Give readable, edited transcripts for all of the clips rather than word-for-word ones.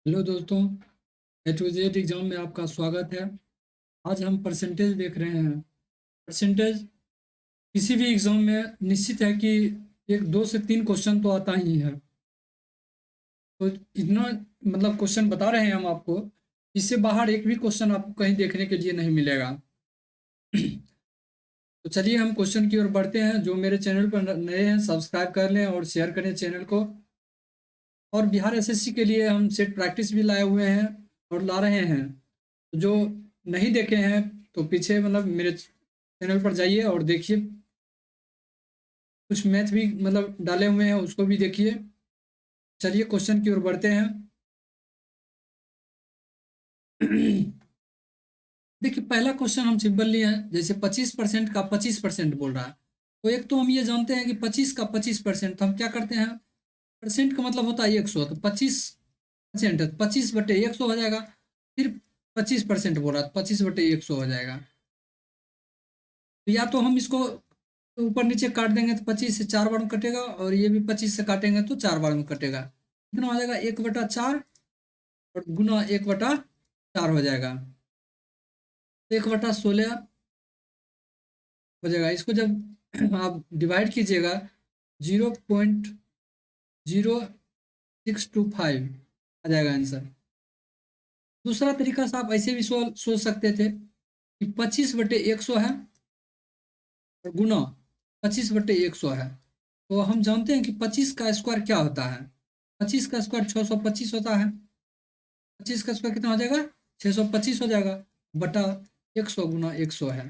Hello दोस्तों। ए to Z exam में आपका स्वागत है। आज हम परसेंटेज देख रहे हैं। परसेंटेज किसी भी एग्जाम में निश्चित है कि एक दो से तीन क्वेश्चन तो आता ही है। तो इतना मतलब क्वेश्चन बता रहे हैं हम आपको, इससे बाहर एक भी क्वेश्चन आपको कहीं देखने के लिए नहीं मिलेगा। तो चलिए हम क्वेश्चन की ओर बढ़ते हैं। जो मेरे चैनल पर नए हैं सब्सक्राइब कर लें और शेयर करें चैनल को। और बिहार एसएससी के लिए हम सेट प्रैक्टिस भी लाए हुए हैं और ला रहे हैं। जो नहीं देखे हैं तो पीछे मतलब मेरे चैनल पर जाइए और देखिए। कुछ मैथ भी मतलब डाले हुए हैं, उसको भी देखिए। चलिए क्वेश्चन की ओर बढ़ते हैं। देखिए पहला क्वेश्चन हम सिंपल लिए हैं। जैसे 25% का 25% बोल रहा है, तो एक तो हम ये जानते हैं कि 25 का 25%, तो हम क्या करते हैं, परसेंट का मतलब होता है 100, तो 25% है, 25/100 हो जाएगा। फिर 25% बोल रहा है, 25/100 हो जाएगा। तो या तो हम इसको ऊपर नीचे काट देंगे तो 25 से 4 बार में कटेगा, और ये भी 25 से काटेंगे तो 4 बार में कटेगा। कितना हो जाएगा, 1/4 और गुना 1/4 हो जाएगा। 1/16 हो जाएगा। इसको जब आप डिवाइड कीजिएगा, 0.0625 आ जाएगा आंसर। दूसरा तरीका से आप ऐसे भी सोच सकते थे कि 25/100 है और गुना 25/100 है। तो हम जानते हैं कि 25 का स्क्वायर क्या होता है। 25 का स्क्वायर 625 होता है। 25 का स्क्वायर कितना हो जाएगा, 625 हो जाएगा, बटा 100 गुना 100 है।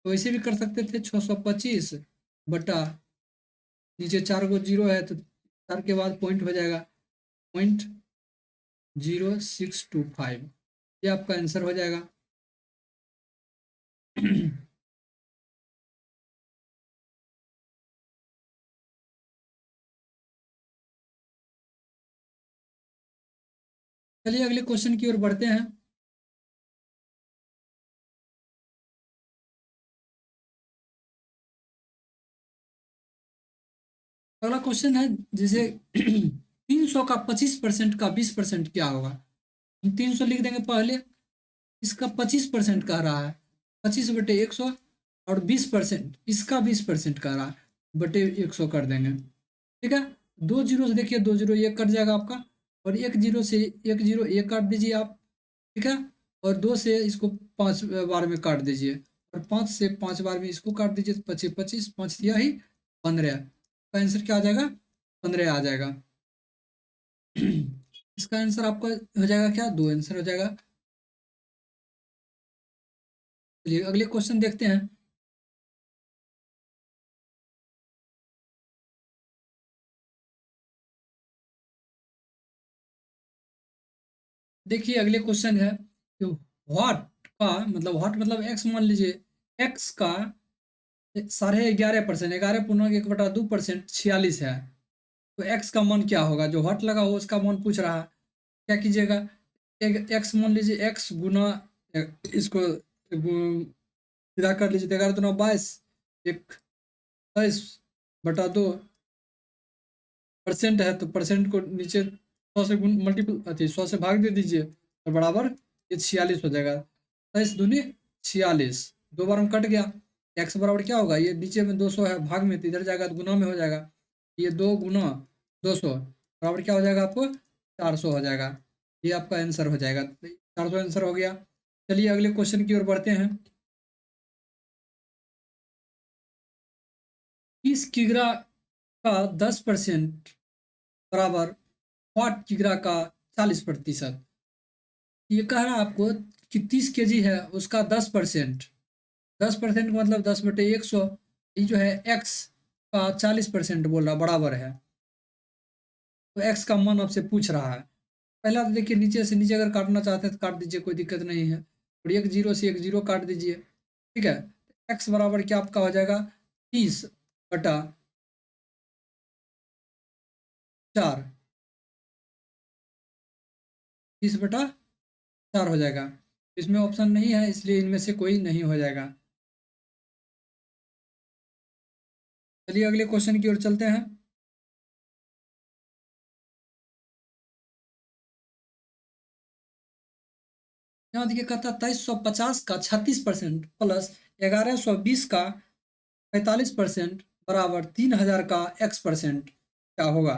तो ऐसे भी कर सकते थे, 625 बटा, नीचे 4 को जीरो है तो 4 के बाद पॉइंट हो जाएगा, 0.0625। ये आपका आंसर हो जाएगा। चलिए अगले क्वेश्चन की ओर बढ़ते हैं। अगला क्वेश्चन है, जैसे 300 का 25% का 20% क्या होगा। हम 300 लिख देंगे पहले। इसका 25% कह रहा है, 25/100, और 20% इसका 20% कह रहा है, बटे 100 कर देंगे। ठीक है। दो जीरो से देखिए, दो जीरो एक कट जाएगा आपका, और एक जीरो से एक जीरो एक काट दीजिए आप। ठीक है। और दो से इसको 5 बार में काट दीजिए, और 5 से 5 बार में इसको काट दीजिए, तो 25 25 5 दिया ही 15 का आंसर क्या आ जाएगा, 15 आ जाएगा। इसका आंसर आपका हो जाएगा क्या, दो आंसर हो जाएगा। चलिए अगले क्वेश्चन देखते हैं। देखिए अगले क्वेश्चन है कि व्हाट का मतलब, व्हाट मतलब एक्स मान लीजिए, एक्स का 11.5%, 11 पूर्णांक 1/2% 46 है। तो एक्स का मान क्या होगा, जो व्हाट लगा हो उसका मान पूछ रहा है। क्या कीजिएगा, एक एक्स मान लीजिए, एक्स गुना इसको सीधा कर लीजिए, 11×2 = 22, एक 22/2 परसेंट है, तो परसेंट को नीचे 100 से गुण मल्टीपल अति 100 से भाग दे दीजिए, और बराबर ये 46 हो जाएगा। 22×2 = 46, दो बार में कट गया। एक्स बराबर क्या होगा, ये नीचे में 200 है, भाग में तो इधर जाएगा तो गुना में हो जाएगा। ये 2 × 200 बराबर क्या हो जाएगा आपको, 400 हो जाएगा। ये आपका आंसर हो जाएगा, 400 आंसर हो गया। चलिए अगले क्वेश्चन की ओर बढ़ते हैं। 30 किग्रा का 10% बराबर 8 किग्रा का 40%। ये कह रहा है आपको कि 30 kg है, उसका 10%, 10% का मतलब 10/100। ये जो है एक्स का 40% बोल रहा बराबर है। तो एक्स का मान आपसे पूछ रहा है। पहला तो देखिए, नीचे से नीचे अगर काटना चाहते हैं तो काट दीजिए, कोई दिक्कत नहीं है, और एक जीरो से एक जीरो काट दीजिए। ठीक है। एक्स बराबर क्या आपका हो जाएगा, 30/4, 30/4 हो जाएगा। इसमें ऑप्शन नहीं है, इसलिए इनमें से कोई नहीं हो जाएगा। चलिए अगले क्वेश्चन की ओर चलते हैं। यहाँ देखिए कहता है 2350 का 36% प्लस 1120 का 45% बराबर 3000 का x% क्या होगा।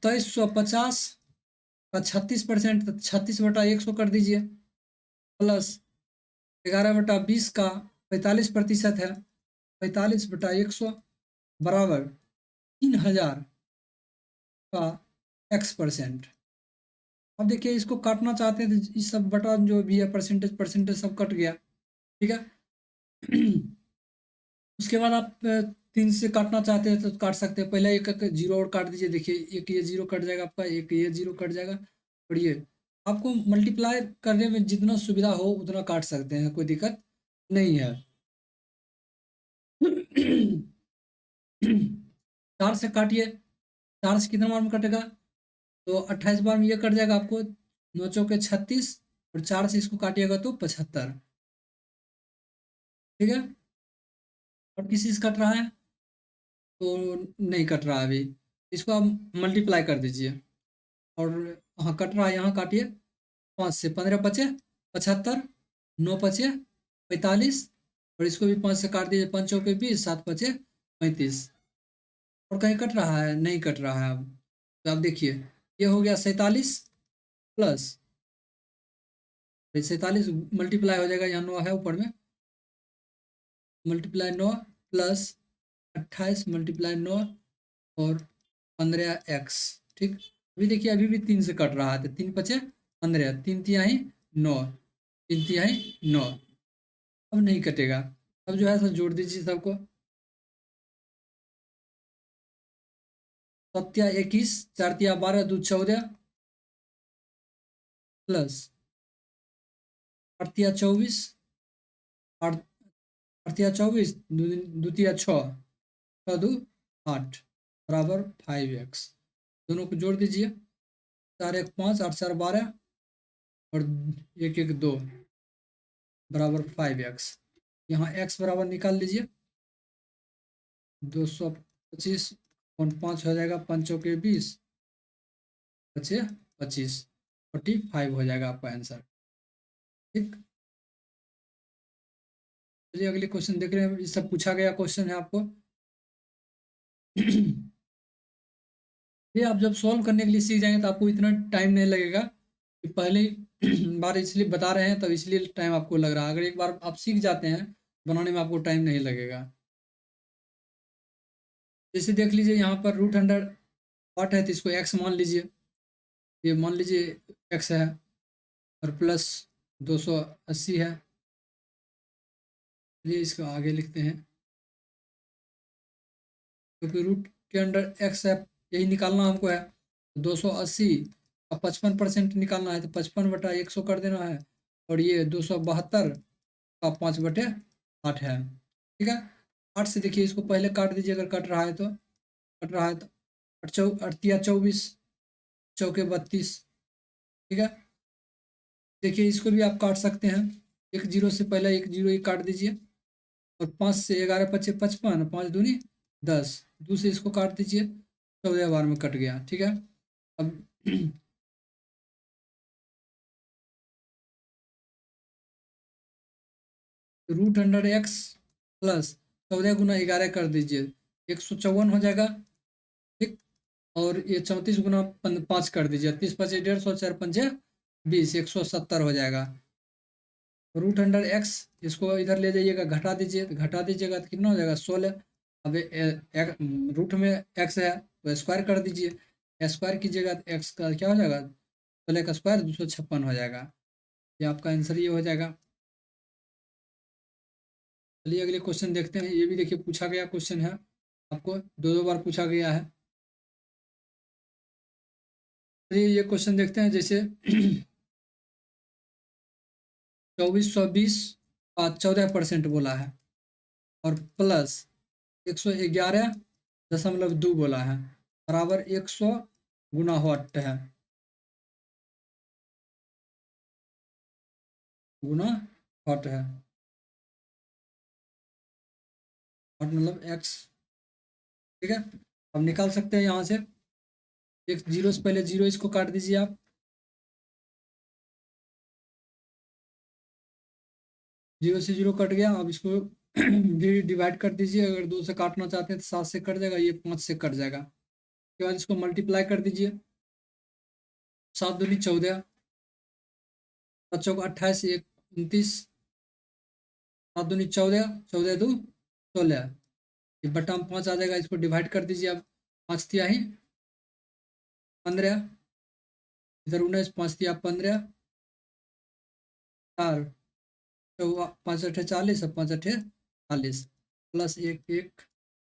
2350 का 36%, तो 36/100 कर दीजिए, प्लस 11/20 का 45% है, 45/100 बराबर 3000 का x%। अब देखिए इसको काटना चाहते हैं तो इस सब बटा जो भी है परसेंटेज परसेंटेज सब कट गया, ठीक है। उसके बाद आप 3 से काटना चाहते हैं तो काट सकते हैं, पहले एक एक जीरो और काट दीजिए, देखिए एक ये जीरो कट जाएगा आपका, एक ये जीरो कट जाएगा, और ये आपको मल्टीप्लाई करने में जितना सुविधा हो उतना काट सकते हैं, कोई दिक्कत नहीं है। 4 से काटिए, 4 से कितना बार में कटेगा, तो 28 बार में ये कट जाएगा आपको, 9 चौके 36, और 4 से इसको काटिएगा तो 75, ठीक है। और किसी से कट रहा है तो नहीं कट रहा है अभी, इसको आप मल्टीप्लाई कर दीजिए, और हाँ कट रहा है, यहाँ काटिए, 5 से 15 बचे 75, 9 बचे 45, और इसको भी 5 से काट दीजिए, 5 चौके 20, 7 बचे 35, और कहीं कट रहा है, नहीं कट रहा है अब। तो आप देखिए ये हो गया 47 प्लस 47 मल्टीप्लाई हो जाएगा, यहाँ 9 है ऊपर में, मल्टीप्लाई 9 प्लस 28 मल्टीप्लाई 9 और 15x, ठीक। अभी देखिए अभी भी 3 से कट रहा है, तो 3 बचे 15, 3 तिहाई 9, 3 तिहाई 9, अब नहीं कटेगा। अब जो है सर जोड़ दीजिए सबको, 7 तिया 21, 4 तिया 12, 2 14, प्लस 8 तिया 24, 8 8 तिया 24, 2 तिया 6, 6 2 8 बराबर 5x। दोनों को जोड़ दीजिए, 4 1 5, 8 4 12, और 1 1 2 बराबर 5x। यहाँ x बराबर निकाल लीजिए, 225 हो जाएगा, 5 चौके 20, बचे 25, 45 हो जाएगा आपका आंसर, ठीक। चलिए अगले क्वेश्चन देख रहे हैं, ये सब पूछा गया क्वेश्चन है आपको। ये आप जब सॉल्व करने के लिए सीख जाएंगे तो आपको इतना टाइम नहीं लगेगा, कि पहले बार इसलिए बता रहे हैं तो इसलिए टाइम आपको लग रहा है, अगर एक बार आप सीख जाते हैं बनाने में आपको टाइम नहीं लगेगा। जैसे देख लीजिए यहाँ पर √100 है, तो इसको x मान लीजिए, ये मान लीजिए x है, और प्लस 280 है, चलिए इसको आगे लिखते हैं, क्योंकि रूट के अंडर x है, यही निकालना हमको है, 280 का 55% निकालना है, तो 55/100 कर देना है, और ये 272 का 5/8 है, ठीक है। 8 से देखिए इसको पहले काट दीजिए, अगर कट रहा है तो, कट रहा है तो 8 तिया 24, चौके 32, ठीक है। देखिए इसको भी आप काट सकते हैं, एक जीरो से पहले एक जीरो ही काट दीजिए, और 5 से 11 बचे 55, 5 दूनी 10, 2 से इसको काट दीजिए, 14 बार में कट गया, ठीक है। अब √100x प्लस 14 × 11 कर दीजिए, 154 हो जाएगा, ठीक। और ये 34 × 5 कर दीजिए, 30 × 5 = 150, 4 × 5 = 20, 170 हो जाएगा। √100x इसको इधर ले जाइएगा, घटा दीजिए, तो घटा दीजिएगा तो कितना हो जाएगा 16। अब रूट में x है तो स्क्वायर कर दीजिए, स्क्वायर कीजिएगा तो x का क्या हो जाएगा, 16 का स्क्वायर 256 हो जाएगा, ये आपका आंसर ये हो जाएगा। चलिए अगले क्वेश्चन देखते हैं, ये भी देखिए पूछा गया क्वेश्चन है, आपको 2 2 बार पूछा गया है। चलिए ये क्वेश्चन देखते हैं, जैसे 2420 का 14% बोला है, और प्लस 111.2 बोला है, बराबर 100 गुना हॉट है, गुना हॉट है, हॉट मतलब x, ठीक है। अब निकाल सकते हैं यहाँ से, एक जीरो से पहले जीरो, इसको काट दीजिए आप। जीरो से जीरो कट गया। अब इसको भी डिवाइड कर दीजिए। अगर 2 से काटना चाहते हैं तो 7 से कट जाएगा, ये 5 से कट जाएगा। उसके बाद इसको मल्टीप्लाई कर दीजिए। 7 दूनी 14, 7 चौक 28, 1 29, 7 दूनी 14, 14 2 16, ये बट्टा में 5 आ जाएगा। इसको डिवाइड कर दीजिए अब। 5 तिहाई 15, इधर 19, 5 तिया 15, 4 5 अठे 40, 5 अठे 40, प्लस 1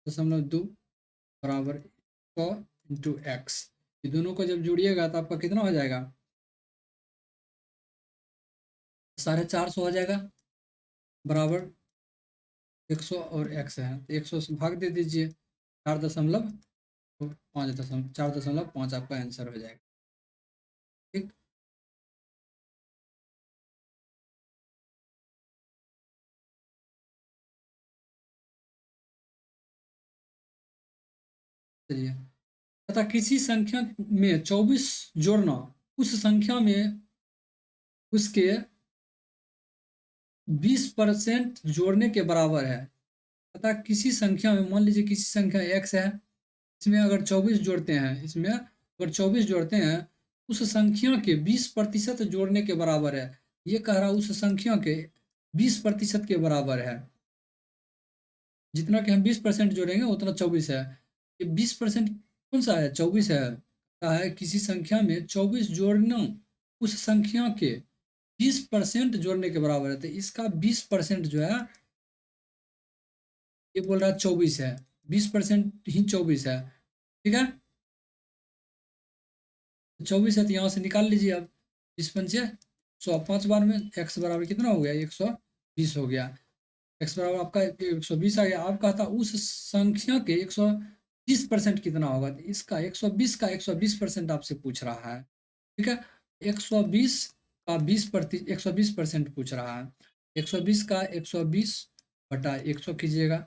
1.2 बराबर 100 इंटू एक्स। ये दोनों को जब जोड़िएगा तो आपका कितना हो जाएगा? 450 हो जाएगा, बराबर 100 और एक्स है तो 100 से भाग दे दीजिए। 4.5 आपका आंसर हो जाएगा। ठीक। चलिए, तथा किसी संख्या में 24 जोड़ना उस संख्या में उसके 20% जोड़ने के बराबर है। तथा किसी संख्या में, मान लीजिए किसी संख्या x है, इसमें अगर 24 जोड़ते हैं, इसमें अगर 24 जोड़ते हैं, उस संख्या के 20% जोड़ने के बराबर है। ये कह रहा उस संख्या के 20% के बराबर है। जितना कि हम 20% जोड़ेंगे उतना 24 है। ये 20% कौन सा है? 24 है। कहा है किसी संख्या में 24 जोड़ना उस संख्या के 20% जोड़ने के बराबर है। तो इसका 20% जो है, ये बोल रहा है 24 है, 20% ही 24 है। ठीक है, 24 है तो यहाँ से निकाल लीजिए अब। 20 पंचे 100, 5 बार में x बराबर कितना हो गया? 120 हो गया। x बराबर आपका 120 आ गया। आप कहता उस संख्या के 120% कितना होगा? तो इसका 120 का 120% आपसे पूछ रहा है। ठीक है, 120 का 120% पूछ रहा है। 120 का 120 बटा 100 कीजिएगा।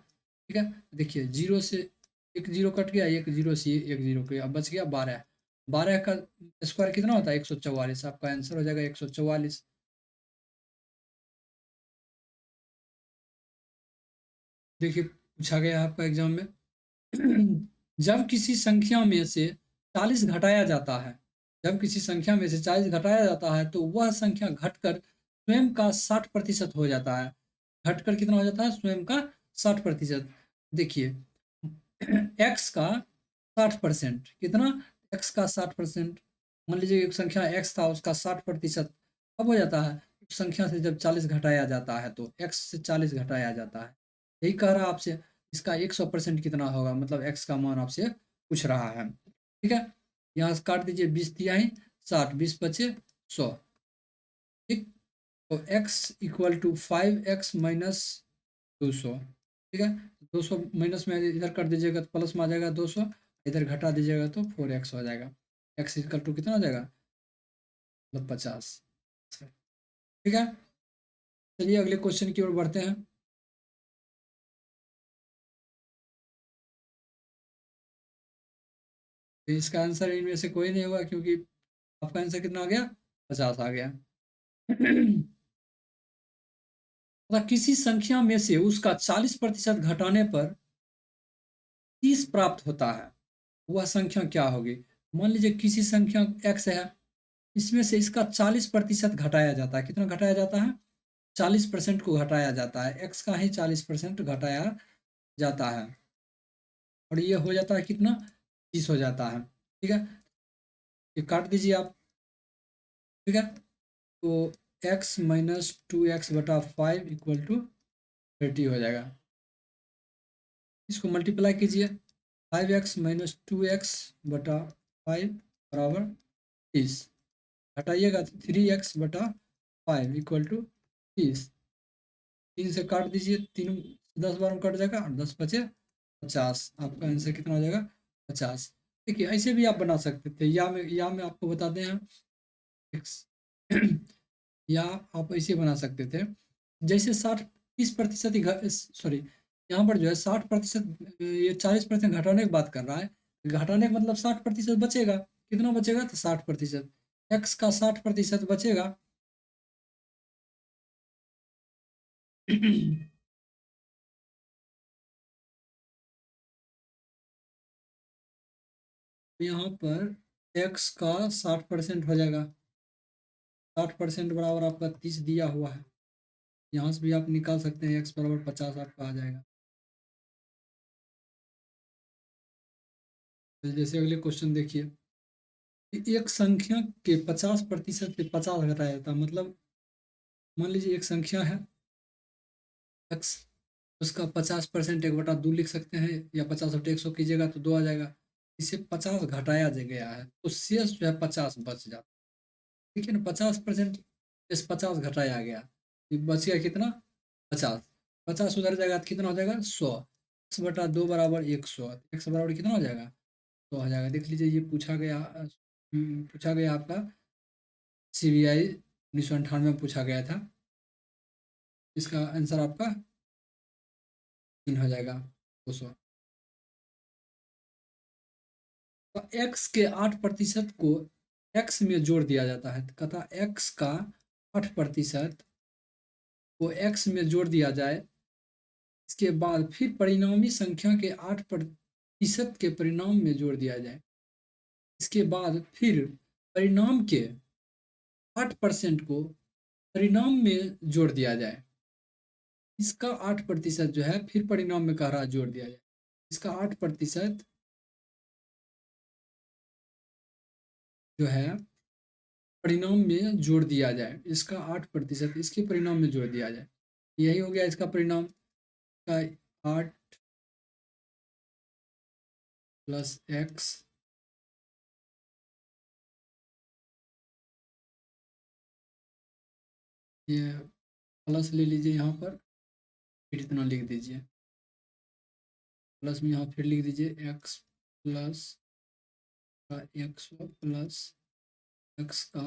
ठीक है, देखिए जीरो से एक जीरो कट गया, एक जीरो से एक जीरो गया, अब बच गया 12। 12 का स्क्वायर कितना होता है? 144। आपका आंसर हो जाएगा 144। देखिए, पूछा गया आपका एग्जाम में जब किसी संख्या में से 40 घटाया जाता है, जब किसी संख्या में से 40 घटाया जाता है तो वह संख्या घटकर स्वयं का 60% हो जाता है। घटकर कितना हो जाता है? स्वयं का 60%। देखिए, x का 60%, कितना? x का 60%। मान लीजिए एक संख्या x था, उसका 60% कब हो जाता है? उस संख्या से जब 40 घटाया जाता है तो x से 40 घटाया जाता है। यही कह रहा है आपसे। इसका 100% कितना होगा, मतलब x का मान आपसे पूछ रहा है। ठीक है, यहाँ से काट दीजिए। 20 तिहाई 60, 20 बचे 100। ठीक, तो x equal to 5x minus 200। ठीक है, 200 माइनस में इधर कर दीजिएगा तो प्लस में आ जाएगा 200, इधर घटा दीजिएगा तो 4x हो जाएगा। x इक्वल टू कितना हो जाएगा? मतलब 50। ठीक है, चलिए अगले क्वेश्चन की ओर बढ़ते हैं। तो इसका आंसर इनमें से कोई नहीं होगा, क्योंकि आपका आंसर कितना आ गया? 50 आ गया। तथा किसी संख्या में से उसका 40% घटाने पर 30 प्राप्त होता है, वह संख्या क्या होगी? मान लीजिए किसी संख्या x है, इसमें से इसका 40% घटाया जाता है। कितना घटाया जाता है? 40% को घटाया जाता है। x का ही 40% घटाया जाता है, और ये हो जाता है कितना? 30 हो जाता है। ठीक है, ये काट दीजिए आप। ठीक है, तो x माइनस 2x बटा 5 इक्वल टू 30 हो जाएगा। इसको मल्टीप्लाई कीजिए। 5x माइनस 2x बटा 5 बराबर 30। हटाइएगा तो 3x बटा 5 इक्वल टू 30। 3 से काट दीजिए, 3 10 बार में कट जाएगा और 10 बचे 50। आपका आंसर कितना हो जाएगा? 50। देखिए, ऐसे भी आप बना सकते थे, या मैं आपको बता दें हैं x या आप ऐसे बना सकते थे, जैसे 30% ही सॉरी, यहाँ पर जो है 60%, ये 40% घटाने की बात कर रहा है। घटाने का मतलब 60% बचेगा। कितना बचेगा तो 60%। x का 60% बचेगा यहाँ पर x का 60% हो जाएगा। 60% बराबर आपका 30 दिया हुआ है। यहाँ से भी आप निकाल सकते हैं, x बराबर 50 आपका आ जाएगा। तो जैसे अगले क्वेश्चन देखिए कि एक संख्या के 50% से 50 घटाया जाता है। मतलब मान लीजिए एक संख्या है x, उसका 50% 1/2 लिख सकते हैं, या 50/100 कीजिएगा तो 2 आ जाएगा। इसे 50 घटाया गया है तो शेष जो है 50 बच जाता है। ठीक है ना, 50% शेष 50 घटाया गया, ये बच गया कितना, 50। 50 उधर जाएगा तो कितना हो जाएगा, 100। x/2 बराबर 100। x बराबर कितना हो जाएगा, 100 हो जाएगा। देख लीजिए ये पूछा गया आपका CBI 1998 में पूछा गया था। इसका आंसर आपका 3 हो जाएगा, 200। तो x के 8% को x में जोड़ दिया जाता है। कहता x का 8% को x में जोड़ दिया जाए, इसके बाद फिर परिणामी संख्या के 8% के परिणाम में जोड़ दिया जाए, इसके बाद फिर परिणाम के 8% को परिणाम में जोड़ दिया जाए। इसका 8% जो है फिर परिणाम में कह रहा है जोड़ दिया जाए। इसका 8% जो है परिणाम में जोड़ दिया जाए, इसका 8% इसके परिणाम में जोड़ दिया जाए। यही हो गया इसका परिणाम का 8 + x ये प्लस ले लीजिए, यहाँ पर फिर इतना लिख दीजिए, प्लस में यहाँ फिर लिख दीजिए x प्लस का 100 प्लस x का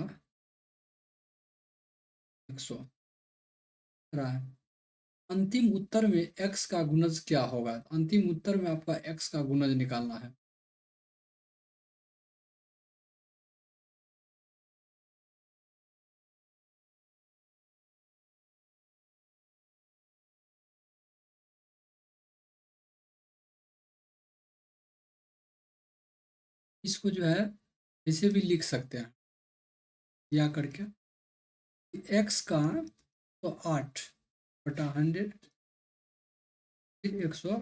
100 रहा है। अंतिम उत्तर में x का गुणज क्या होगा, अंतिम उत्तर में आपका x का गुणज निकालना है। इसको जो है इसे भी लिख सकते हैं या करके, x का तो 8/100 फिर 100,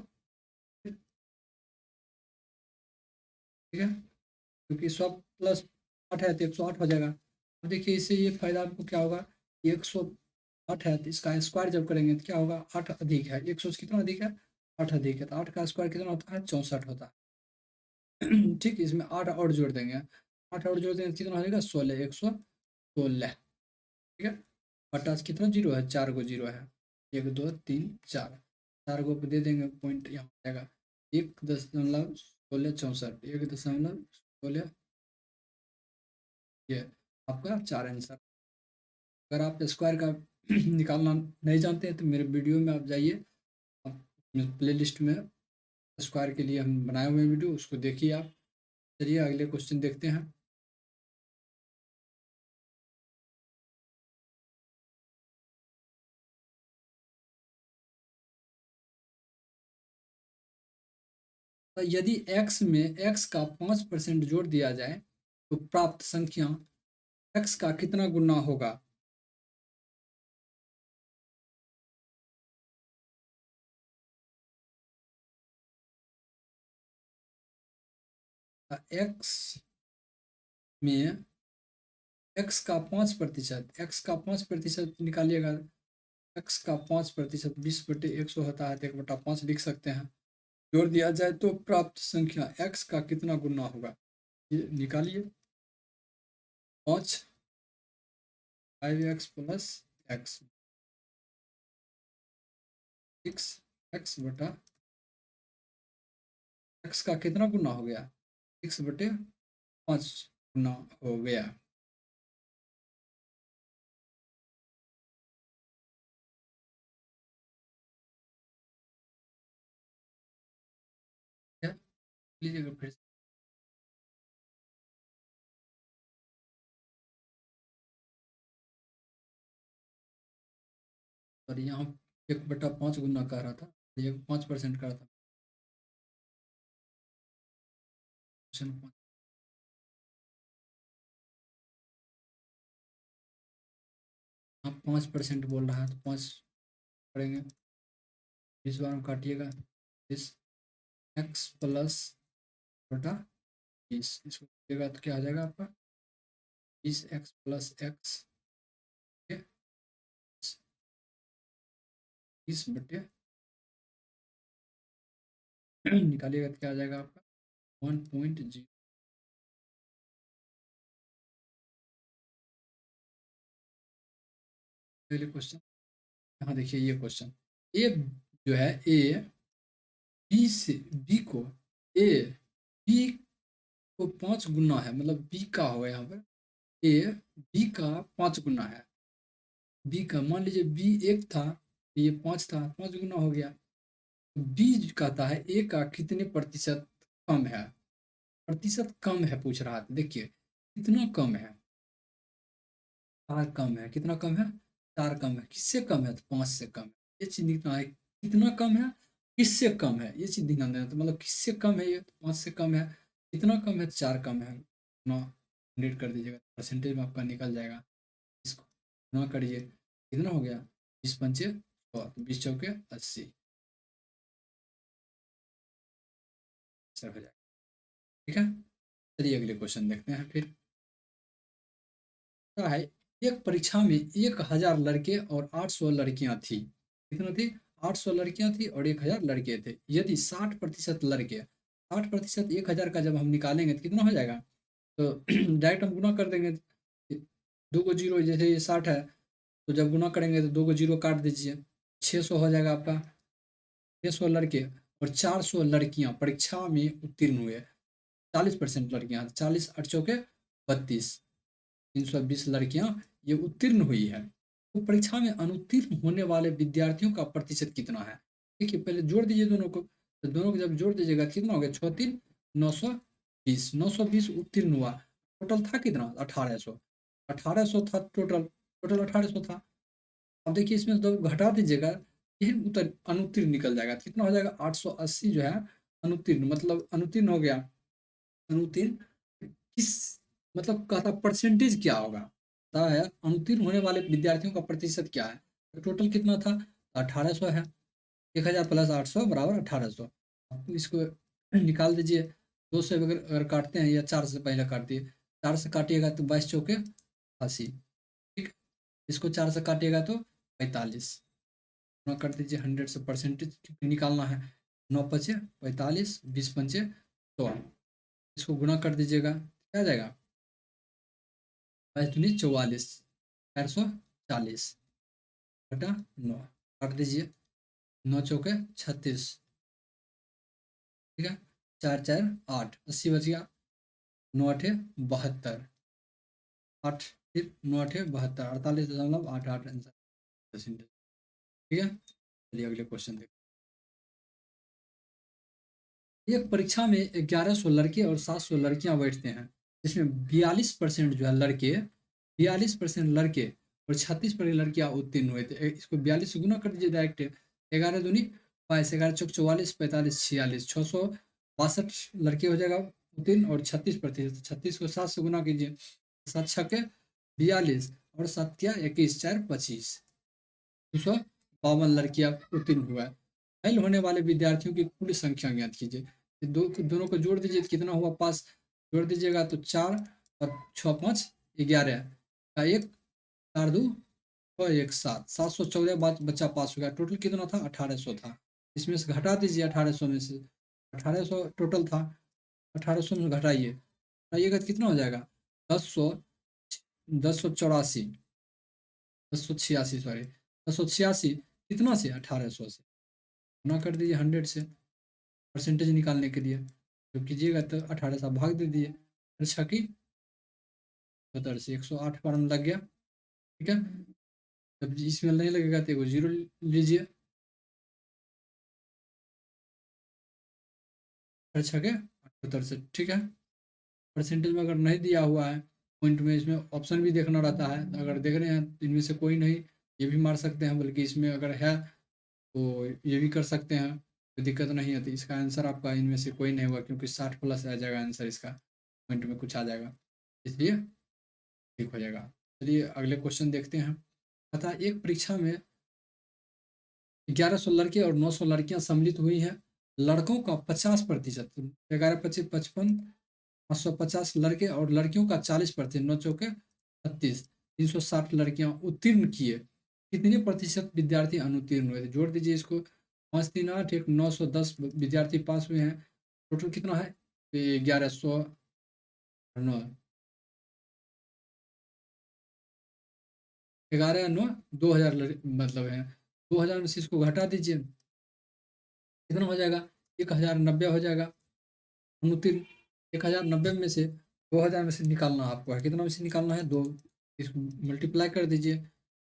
ठीक है, क्योंकि 100 + 8 है तो 108 हो जाएगा। अब देखिए इससे ये फायदा आपको क्या होगा, 108 है तो इसका स्क्वायर जब करेंगे तो क्या होगा, 8 अधिक है, 100 से कितना अधिक है, 8 अधिक है, तो 8 का स्क्वायर कितना होता है, 64 होता है। ठीक, इसमें 8 और जोड़ देंगे, 8 और जोड़ देंगे तो कितना हो जाएगा, 16, 116। ठीक है, बटा कितना जीरो है, 4 गो जीरो है, 1 2 3 4, 4 गो पे दे देंगे पॉइंट, यहाँ हो जाएगा 1.1664, 1.16, ये आपका 4 आंसर। अगर आप स्क्वायर का निकालना नहीं जानते हैं तो मेरे वीडियो में आप जाइए, आप प्ले लिस्ट में स्क्वायर के लिए हम बनाए हुए वीडियो, उसको देखिए आप। चलिए अगले क्वेश्चन देखते हैं। तो यदि x में x का 5% जोड़ दिया जाए तो प्राप्त संख्या x का कितना गुना होगा। x में x का 5%, x का 5% निकालिएगा, x का 5% 20/100 होता है तो 1/5 लिख सकते हैं। जोड़ दिया जाए तो प्राप्त संख्या x का कितना गुना होगा, ये निकालिए। 5 5x plus x 6x x का कितना गुना हो गया, 6/5 गुना हो गया। क्या लीजिएगा फिर से। और यहाँ 1/5 गुना कह रहा था, ये 5% कह रहा था। क्वेश्चन 5, आप 5% बोल रहा है तो 5 करेंगे, 20 बार में काटिएगा, 20 एक्स प्लस बटा 20, इसको करिएगा तो क्या आ जाएगा आपका 20x प्लस एक्स 20/, निकालिएगा तो क्या आ जाएगा आपका 1.0। पहले क्वेश्चन, यहाँ देखिए ये क्वेश्चन, ए जो है ए बी से बी को ए बी को 5 गुना है, मतलब बी का होगा यहाँ पर, ए बी का 5 गुना है, बी का मान लीजिए बी 1 था, ये 5 था, 5 गुना हो गया। बी कहता है ए का कितने प्रतिशत कम है, प्रतिशत कम है पूछ रहा था, देखिए कितना कम है, 4 कम है, कितना कम है 4 कम है, किससे कम है तो 5 से कम है, ये चीज लिखना है, कितना कम है किससे कम है, ये चीज ध्यान देना, तो मतलब किससे कम है, ये 5 से कम है, कितना कम है 4 कम है, ना हंड्रेड कर दीजिएगा, परसेंटेज में आपका निकल जाएगा, इसको ना करिए, कितना हो गया 20×5 100, 20×4 80, सर हो जाएगा, ठीक है। चलिए अगले क्वेश्चन देखते हैं फिर, क्या है, एक परीक्षा में 1000 लड़के और 800 लड़कियां थी, कितना थी 800 लड़कियां थी और 1000 लड़के थे, यदि 60% लड़के, 60% 1000 का जब हम निकालेंगे तो कितना हो जाएगा, तो डायरेक्ट हम गुना कर देंगे, 2 को 0, जैसे ये 60 है तो जब गुना करेंगे तो 2 को 0 काट दीजिए, 600 हो जाएगा आपका, 600 लड़के और 400 लड़कियां परीक्षा में उत्तीर्ण हुए, 40% लड़कियां, 40 8 चौके 32, 320 लड़कियां ये उत्तीर्ण हुई है, तो परीक्षा में अनुत्तीर्ण होने वाले विद्यार्थियों का प्रतिशत कितना है, देखिए पहले जोड़ दीजिए दोनों को, तो दोनों को जब जोड़ दीजिएगा कितना हो गया 6×3 920, 920 उत्तीर्ण हुआ, टोटल था कितना 1800, 1800 था टोटल, टोटल 1800 था। अब देखिए इसमें जब घटा दीजिएगा यही उत्तर अनुत्तीर्ण निकल जाएगा, तो कितना हो जाएगा 880 जो है अनुत्तीर्ण, मतलब अनुत्तीर्ण हो गया, अनुत्तीर्ण किस, मतलब कहता परसेंटेज क्या होगा, कहता है अनुत्तीर्ण होने वाले विद्यार्थियों का प्रतिशत क्या है, तो टोटल कितना था 1800 है, 1000 प्लस 800 बराबर 1800, इसको निकाल दीजिए, 2 से अगर काटते हैं या 4 से पहले काट दिए, 4 से काटिएगा तो 22×4 = 80, ठीक, इसको 4 से काटिएगा तो 45, गुना कर दीजिए, 100 से परसेंटेज निकालना है, 9×5 = 45, 20×5 = 100, इसको गुना कर दीजिएगा क्या आ जाएगा 22×4 = 44, 440/9, काट दीजिए, 9×4 = 36, ठीक है, 4×4 = 8, 80 बच गया, 9×8 = 72, 8 फिर 9×8 = 72, 48.88 आंसर परसेंटेज, ठीक है। चलिए अगले क्वेश्चन देखते हैं, एक परीक्षा में 1100 लड़के और 700 लड़कियां बैठते हैं, जिसमें 42% जो है लड़के, 42% लड़के और 36% लड़कियां उत्तीर्ण हुए थे, इसको 42 से गुना कर दीजिए डायरेक्ट, 11×2 = 22, 11×4 = 44, 45 46, 662 लड़के हो जाएगा उत्तीर्ण और 36%, 36 को 7 से गुना कीजिए, 7×6 = 42 और 7×21 = 4 25, 252 लड़कियां उत्तीर्ण हुआ है, फेल होने वाले विद्यार्थियों की कुल संख्या ज्ञात कीजिए, दोनों को जोड़ दीजिए तो कितना हुआ पास, जोड़ दीजिएगा तो 4 और 6 5 11 का 1 4 2 6 1 7, 714 बच्चा पास हो गया, टोटल कितना था 1800 था, इसमें से घटा दीजिए 1800 में से, 1800 टोटल था, 1800 में घटाइए, घटाइएगा तो कितना हो जाएगा 10 1084, 1086 सॉरी 1086 कितना से 1800 से, गुना कर दीजिए 100 से परसेंटेज निकालने के लिए, जब कीजिएगा तो 18 से भाग दे दिए, अच्छा की 70 से 108 बार में लग गया, ठीक है, जब इसमें नहीं लगेगा तो 0 लीजिए, अच्छा के 78 से, ठीक है, परसेंटेज में अगर नहीं दिया हुआ है पॉइंट में, इसमें ऑप्शन भी देखना रहता है, अगर देख रहे हैं तो इनमें से कोई नहीं ये भी मार सकते हैं, बल्कि इसमें अगर है तो ये भी कर सकते हैं, कोई दिक्कत नहीं है। तो इसका आंसर आपका इनमें से कोई नहीं होगा, क्योंकि 60+ आ जाएगा आंसर इसका, पॉइंट में कुछ आ जाएगा, इसलिए ठीक हो जाएगा। चलिए अगले क्वेश्चन देखते हैं। अतः एक परीक्षा में 1100 लड़के और 900 लड़कियां सम्मिलित हुई हैं। लड़कों का 50%, 11×25 = 55, 550 लड़के और लड़कियों का 40%, 9 × 4 = 36, 360 लड़कियां उत्तीर्ण किए। कितने प्रतिशत विद्यार्थी अनुत्तीर्ण हुए थे? जोड़ दीजिए इसको, 5×3 = 8, एक 910 विद्यार्थी पास हुए हैं। टोटल कितना है? 1100 और 9, 11 9 2000 मतलब है। 2000 में से इसको घटा दीजिए, कितना हो जाएगा? 1090 हो जाएगा अनुत्तीर्ण। 1090 में से 2000 में से निकालना आपको है, कितना में से निकालना है? 2। इसको मल्टीप्लाई कर दीजिए,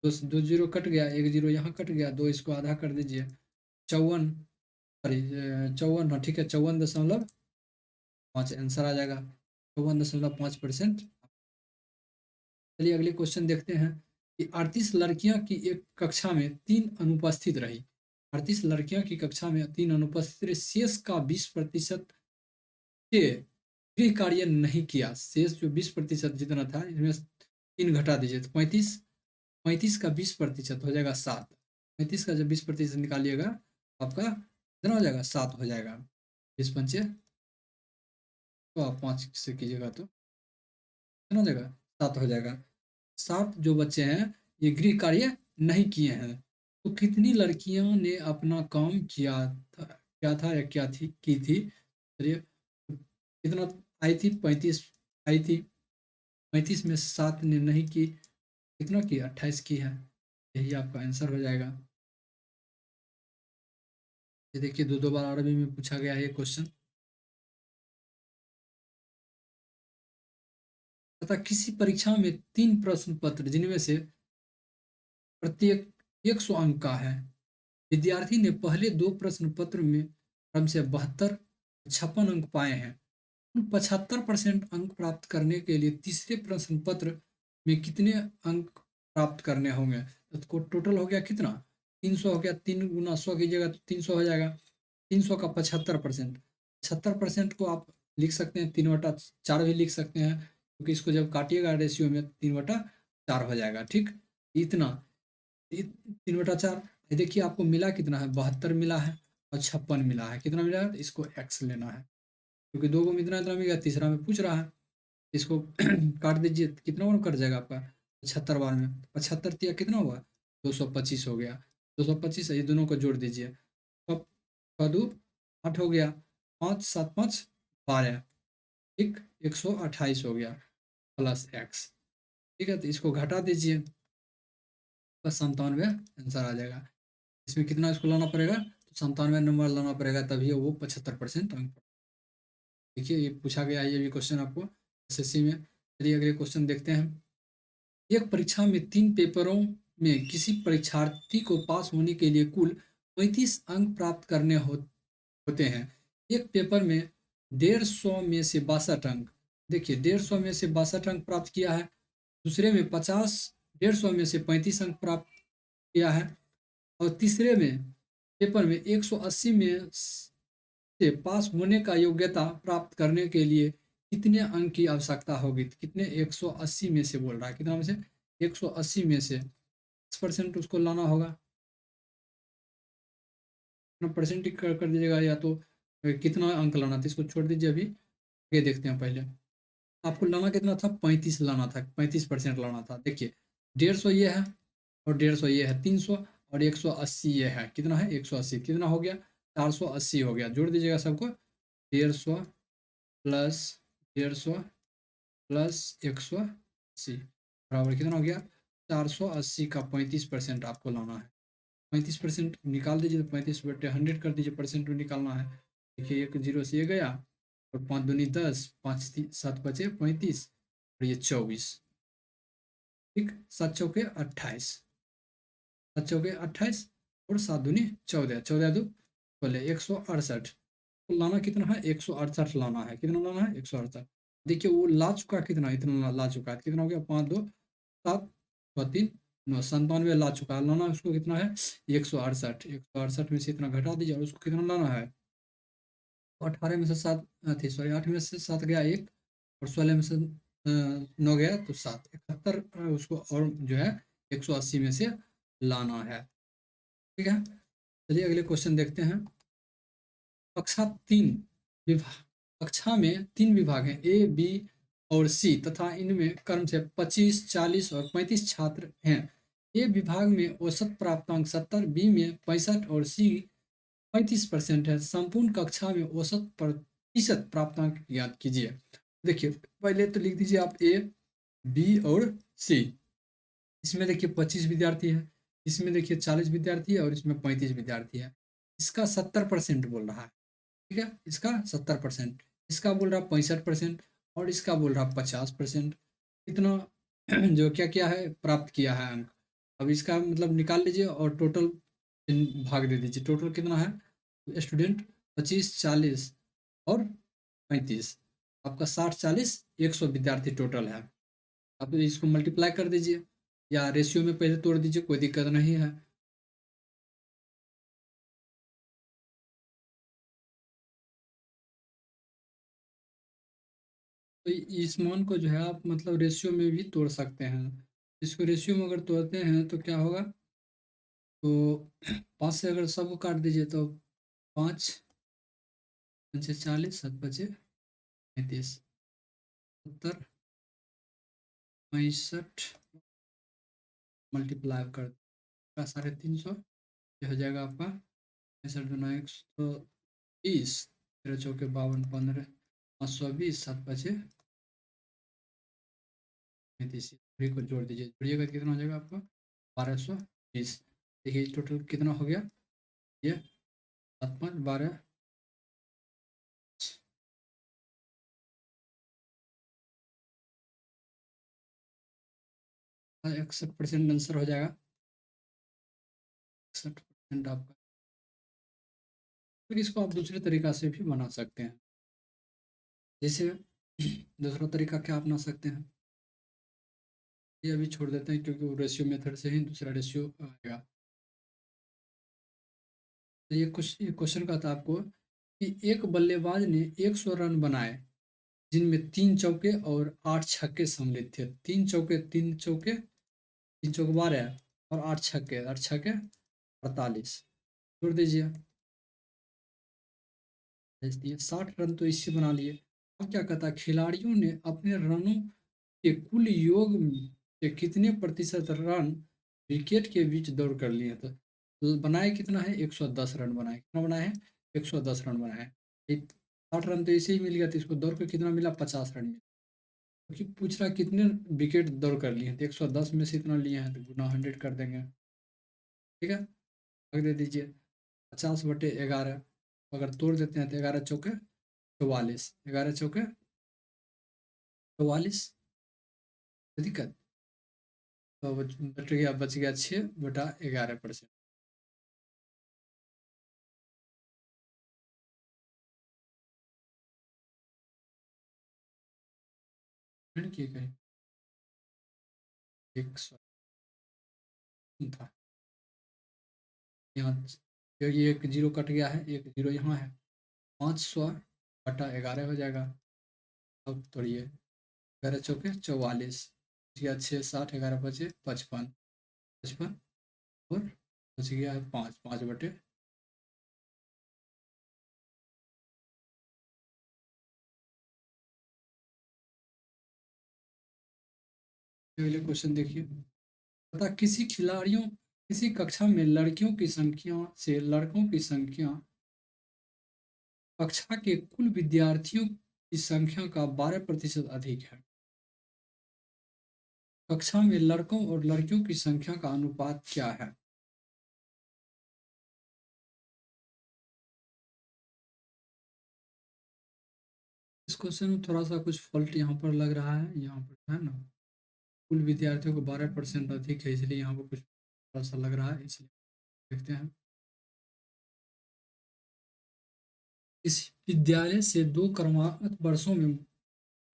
दो दो जीरो कट गया, एक जीरो यहाँ कट गया, 2 इसको आधा कर दीजिए, 54, सॉरी 54, हाँ ठीक है, 54.5 आंसर आ जाएगा, 54.5%। चलिए अगले क्वेश्चन देखते हैं कि 38 लड़कियां की एक कक्षा में 3 अनुपस्थित रही। 38 लड़कियां की कक्षा में 3 अनुपस्थित रही, शेष का 20% के गृह कार्य नहीं किया। शेष जो 20% जितना था, इसमें 3 घटा दीजिए तो 35, 35 का 20% हो जाएगा 7। 35 का जब 20% निकालिएगा आपका कितना हो जाएगा? 7 हो जाएगा। 20×5 तो आप 5 से कीजिएगा तो कितना हो जाएगा? 7 हो जाएगा। 7 जो बच्चे हैं ये गृह कार्य नहीं किए हैं। तो कितनी लड़कियों ने अपना काम किया था या क्या थी की थी? चलिए कितना आई थी? 35 आई थी। 35 में 7 ने नहीं की, कितना की? 28 की है। यही आपका आंसर हो जाएगा। ये देखिए दो दो बार अरबी में पूछा गया है ये क्वेश्चन। तथा किसी परीक्षा में 3 प्रश्न पत्र जिनमें से प्रत्येक 100 अंक का है। विद्यार्थी ने पहले 2 प्रश्न पत्र में क्रम से 72, 56 अंक पाए हैं। 75% अंक प्राप्त करने के लिए तीसरे प्रश्न पत्र में कितने अंक प्राप्त करने होंगे? तो टोटल हो गया कितना? 300 हो गया। 3 × 100 कीजिएगा तो 300 हो जाएगा। 300 का 75%, 75% को आप लिख सकते हैं 3/4 भी लिख सकते हैं, क्योंकि इसको जब काटिएगा रेशियो में 3/4 हो जाएगा। ठीक, इतना 3/4। देखिए आपको मिला कितना है? 72 मिला है और 56 मिला है। कितना मिला है? इसको एक्स लेना है, क्योंकि 2 को इतना इतना मिल गया, तीसरा में पूछ रहा है। इसको काट दीजिए, कितना और कट जाएगा आपका? 75 बार में 75 दिया कितना हुआ? 225 हो गया। 225 ये दोनों को जोड़ दीजिए, अब 6×2 = 8 हो गया, 5×7 = 12, ठीक, 128 हो गया प्लस एक्स। ठीक है, तो इसको घटा दीजिए, बस 97 आंसर आ जाएगा। इसमें कितना इसको लाना पड़ेगा? तो 97 नंबर लाना पड़ेगा, तभी वो 75% अंक। देखिए ये पूछा गया है, ये भी क्वेश्चन आपको एसएससी में। चलिए अगले क्वेश्चन देखते हैं। एक परीक्षा में 3 पेपरों में किसी परीक्षार्थी को पास होने के लिए कुल 35 अंक प्राप्त करने होते हैं। एक पेपर में 150 में से 62 अंक, देखिए 150 में से 62 अंक प्राप्त किया है। दूसरे में 50, 150 में से 35 अंक प्राप्त किया है। और तीसरे में पेपर में 180 में से पास होने का योग्यता प्राप्त करने के लिए कितने अंक की आवश्यकता होगी? तो कितने? 180 में से बोल रहा है, कितना में से? 180 में से 10% उसको लाना होगा। कितना परसेंट कर दीजिएगा, या तो कितना अंक लाना था, इसको छोड़ दीजिए, अभी ये देखते हैं। पहले आपको लाना कितना था? 35 लाना था, 35% लाना था। देखिए 150 ये है और 150 ये है, 300 और 180 ये है, कितना है? 180, कितना हो गया? 480 हो गया। जोड़ दीजिएगा सबको, 150 प्लस 150 प्लस 180 बराबर कितना हो गया? 480 का 35% आपको लाना है। 35% निकाल दीजिए, तो 35/100 कर दीजिए, परसेंट में निकालना है। देखिए एक जीरो से ये गया, और 5 दूनी 10, 5 7 बचे 35, और ये 24, ठीक, 7 चौके 28, 7 चौके 28 और 7 दूनी 14, 14 दो बोले 168। तो लाना कितना है? 168 लाना है। कितना लाना है? 168। देखिए वो ला चुका कितना? इतना ला चुका है। कितना हो गया? 5 2 7 6 3 97 ला चुका है, लाना उसको कितना है 168, 168 में से इतना घटा दीजिए और उसको कितना लाना है, तो 18 में से 7 थी, सॉरी 8 में से 7 गया 1, और 16 में से 9 गया तो 7, 71 उसको और जो है 180 में से लाना है। ठीक है, चलिए अगले क्वेश्चन देखते हैं। कक्षा 3 विभाग, कक्षा में 3 विभाग हैं ए बी और सी तथा इनमें क्रम से 25, 40 और 35 छात्र हैं। ए विभाग में औसत प्राप्तांक 70, बी में 65 और सी 35% है। संपूर्ण कक्षा में औसत प्रतिशत प्राप्तांक ज्ञात कीजिए। देखिए पहले तो लिख दीजिए आप ए बी और सी। इसमें देखिए 25 विद्यार्थी है, इसमें देखिए 40 विद्यार्थी है और इसमें 35 विद्यार्थी है। इसका 70% बोल रहा है, ठीक है, इसका 70%, इसका बोल रहा 65% और इसका बोल रहा 50%। इतना जो क्या क्या है प्राप्त किया है अंक। अब इसका मतलब निकाल लीजिए और टोटल भाग दे दीजिए। टोटल कितना है स्टूडेंट, 25, 40 और 35, आपका 60, 40, 100 विद्यार्थी टोटल है। आप इसको मल्टीप्लाई कर दीजिए या रेशियो में पहले तोड़ दीजिए, कोई दिक्कत नहीं है। तो इस मान को जो है आप मतलब रेशियो में भी तोड़ सकते हैं। इसको रेशियो में अगर तोड़ते हैं तो क्या होगा, तो 5 से अगर सबको काट दीजिए तो 5 पंचे 40, 7 बचे 35, 70, 65 मल्टीप्लाई कर 350, ये हो जाएगा आपका 65×120, 13×4 = 52, 15, 520, 7 बचे 35, थ्री को जोड़ दीजिए, जोड़िएगा कितना हो जाएगा आपका 1220। देखिए टोटल कितना हो गया, ये 7, 5, 12, 61% आंसर हो जाएगा, 61% आपका। फिर इसको आप दूसरे तरीका से भी बना सकते हैं। जैसे दूसरा तरीका क्या अपना सकते हैं, ये अभी छोड़ देते हैं क्योंकि वो रेशियो मेथड से ही दूसरा रेशियो आएगा। तो ये क्वेश्चन का था आपको कि एक बल्लेबाज ने 100 रन बनाए जिनमें 3 चौके और 8 छक्के सम्मिलित थे। 3 चौके, 3 चौके, 3 चौके 12 और 8 छक्के, 8 छक्के 48, जोड़ दीजिए। भेज दिए, 60 रन तो इससे बना लिए। अब क्या कहता है, खिलाड़ियों ने अपने रनों के कुल योग के कितने प्रतिशत रन विकेट के बीच दौड़ कर लिए। तो बनाए कितना है, 110 रन बनाए। कितना बनाए हैं, 110 रन बनाए। 60 रन तो ऐसे ही मिल गया, तो इसको दौड़ कर कितना मिला, 50 रन मिला। क्योंकि पूछ रहा है कितने विकेट दौड़ कर लिए हैं, तो 110 में से इतना लिए हैं तो गुना 100 कर देंगे। ठीक है, रख दे दीजिए 50/11, अगर तोड़ देते हैं तो 11 चौके 44, 11 चौके 44, दिक्कत तो बच गया 6/11%। किए गए एक सौ था यहाँ, क्योंकि एक जीरो कट गया है, एक जीरो यहाँ है, 500/11 हो जाएगा। अब तोड़िए, 11 चौके 44, बच गया 6, 60, 11 बचे 55, 55 और बच गया है 5, 5/, अगले क्वेश्चन देखिए। तथा किसी कक्षा में लड़कियों की संख्या से लड़कों की संख्या कक्षा के कुल विद्यार्थियों की संख्या का 12% अधिक है। कक्षा में लड़कों और लड़कियों की संख्या का अनुपात क्या है। इस क्वेश्चन में थोड़ा सा कुछ फॉल्ट यहाँ पर लग रहा है, यहाँ पर है ना, कुल विद्यार्थियों को 12% अधिक है, इसलिए यहाँ पर कुछ थोड़ा सा लग रहा है, इसलिए देखते हैं। इस विद्यालय से 2 क्रमागत वर्षों में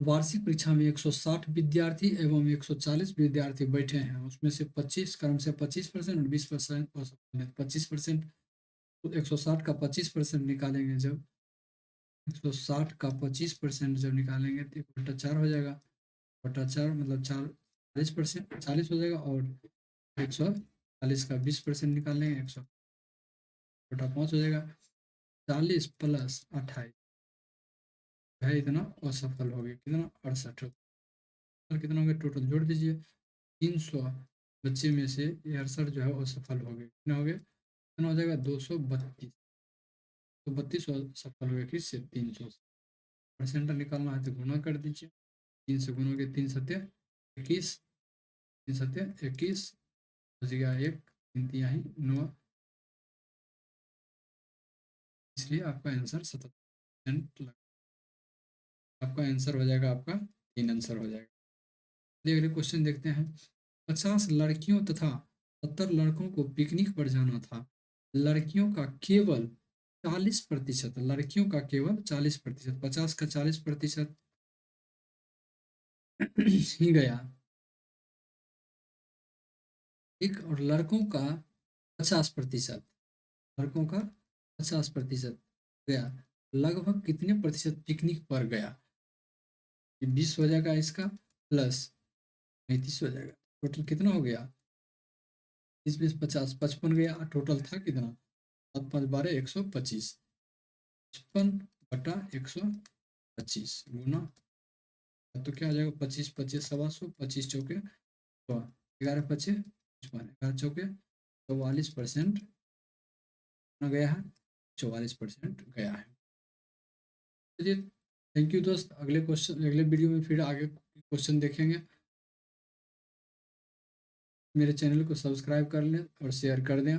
वार्षिक परीक्षा में 160 विद्यार्थी एवं 140 विद्यार्थी बैठे हैं, उसमें से 25 क्रम से 25% और 20% असफल है। 25% तो 160 का 25% निकालेंगे जब 160 का 25% जब निकालेंगे तो 1/4 हो जाएगा। 1/4 मतलब 40%, 40 हो जाएगा। और 140 का 20% निकाल लेंगे, 1/5 हो जाएगा। 40 प्लस 28 है इतना असफल हो गया, कितना 68। कितना हो गया टोटल, जोड़ दीजिए। 300 बच्चे में से 68 जो है असफल हो गए, कितना हो गया, कितना हो जाएगा 232। तो 32 सफल हो गया, किससे 300 से। परसेंट निकालना है तो गुना कर दीजिए। 3 से गुना के 3 सत्य 21, 3 सत्य 21, बच गया 1, 3 तिहाई 9, इसलिए आपका आंसर 77%। आपका आंसर हो जाएगा, आपका 3 आंसर हो जाएगा। चलिए अगले क्वेश्चन देखते हैं। 50 लड़कियों तथा 70 लड़कों को पिकनिक पर जाना था। लड़कियों का केवल 40%, लड़कियों का केवल 40%, 50 का 40% ही गया, ठीक। और लड़कों का 50%, लड़कों का 50% गया। लगभग कितने प्रतिशत पिकनिक पर गया। 20 हो जाएगा इसका, प्लस 35 हो जाएगा। टोटल कितना हो गया, 30 20 50, 55 गया। टोटल था कितना, 7 5 12 125। 55/125 गुना, तो क्या आ जाएगा 25 25 125, 25 चौके 11 25 55, 11 चौके 44% गया है, 44% गया है। चलिए थैंक यू दोस्त, अगले क्वेश्चन अगले वीडियो में फिर आगे क्वेश्चन देखेंगे। मेरे चैनल को सब्सक्राइब कर लें और शेयर कर दें।